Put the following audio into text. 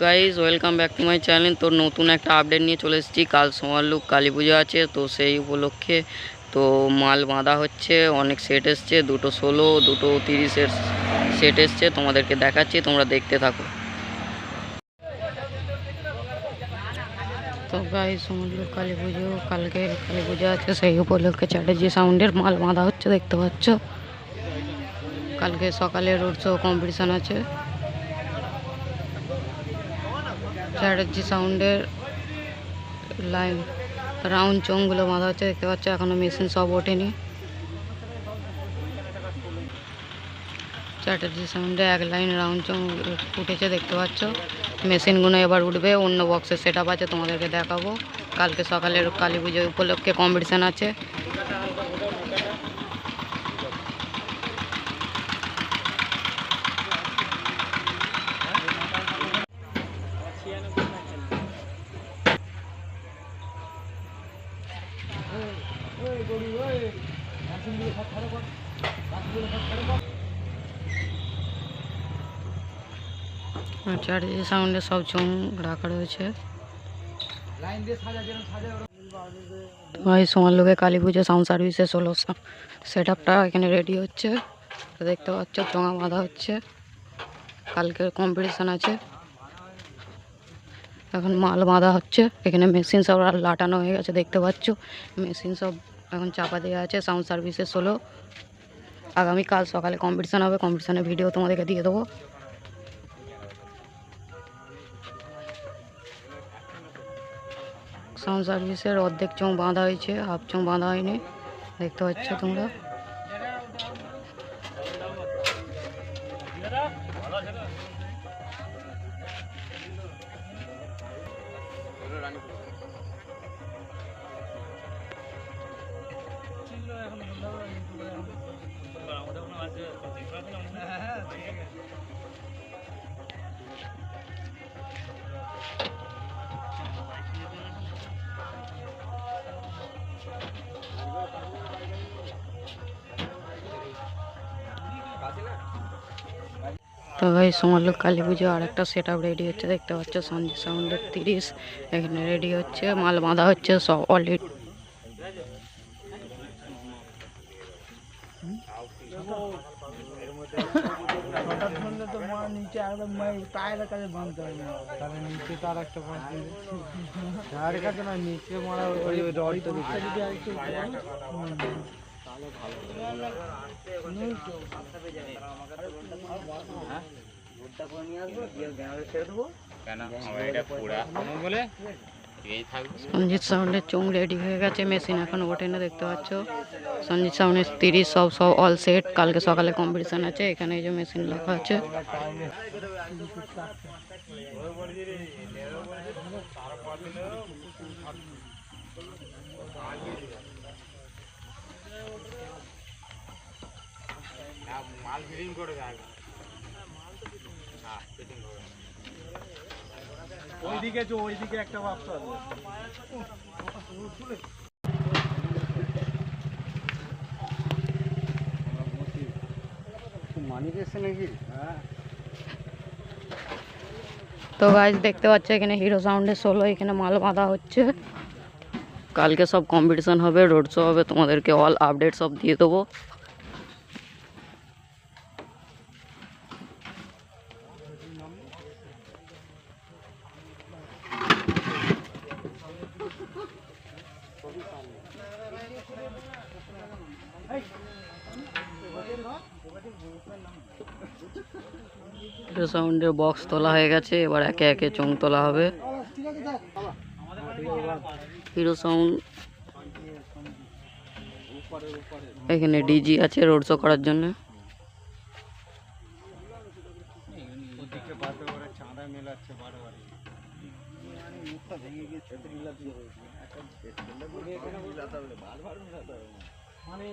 Guys welcome back to my channel. তো নতুন একটা আপডেট নিয়ে চলে এসেছি। কাল সোমারলুক কালী পুজো আছে, তো সেই উপলক্ষে তো মাল বাঁধা হচ্ছে। অনেক সেট এসছে, 2টো 16 2টো 30-এর সেট এসছে। তোমাদেরকে দেখাচ্ছি, তোমরা দেখতে থাকো। তো গাইজ সোমারলুক কালী পুজো, কালকে কালী পুজো আছে, সেই উপলক্ষে চ্যাটার্জি সাউন্ডের মাল বাঁধা হচ্ছে, দেখতে পাচ্ছ। কালকে সকালে রোড শো কম্পিটিশান আছে। চ্যাটার্জি সাউন্ডের লাইন রাউন্ড চোঙগুলো বাঁধা হচ্ছে, দেখতে পাচ্ছ। এখনও মেশিন সব ওঠেনি। চ্যাটার্জি সাউন্ডে এক লাইন রাউন্ড চোঙ উঠেছে, দেখতে পাচ্ছ। মেশিনগুলো এবার উঠবে, অন্য বক্সের সেট আপ আছে, তোমাদেরকে দেখাবো। কালকে সকালের কালী পুজো উপলক্ষে কম্পিটিশান আছে। চ্যাটার্জি সাউন্ডে সব চোঙ রাখা রয়েছে। সোমারলুকে কালী পুজো সাউন্ড সার্ভিসের 16 সেট আপটা এখানে রেডি হচ্ছে, দেখতে পাচ্ছ। চোঙা বাঁধা হচ্ছে, কালকে কম্পিটিশান আছে। এখন মাল বাঁধা হচ্ছে, এখানে মেশিন সব লাটানো হয়ে গেছে, দেখতে পাচ্ছ। মেশিন সব এখন চাপা দেওয়া আছে। সাউন্ড সার্ভিসের 16। আগামীকাল সকালে কম্পিটিশান হবে, কম্পিটিশানের ভিডিও তোমাদেরকে দিয়ে দেবো। সাউন্ড সার্ভিসের অর্ধেক চোঙ বাঁধা হয়েছে, হাফ চোঙ বাঁধা হয়নি, দেখতে পাচ্ছ তোমরা। তো ভাই সোমারলুক কালী পুজো আর একটা সেট আপ রেডি হচ্ছে, দেখতে পাচ্ছ। সঞ্জিত সাউন্ডের 30 এখানে রেডি হচ্ছে, মাল বাঁধা হচ্ছে সব অলরেডি। সঞ্জিত সাউন্ডের চোঙ রেডি হয়ে গেছে, মেশিন এখন ওঠে না, দেখতে পাচ্ছ। সঞ্জিত সাউন্ডের 30 সব অল সেট। কালকে সকালে কম্পিটিশান আছে, এখানে এই যে মেশিন রাখা আছে। মাল ফিটিং করে যায়, ওইদিকে ওইদিকে একটা বাক্স আছে। তো গাইজ দেখতে পাচ্ছ, এখানে হিরো সাউন্ডের 16 এখানে মাল বাঁধা হচ্ছে। কালকে সব কম্পিটিশান হবে, রোড শো হবে, তোমাদেরকে অল আপডেট সব দিয়ে দেবো। হিরো সাউন্ডের বক্স তোলা হয়ে গেছে, এবার একে একে চোঙ তোলা হবে। হিরো সাউন্ড এখানে ডিজি আছে রোড শো করার জন্য। মানে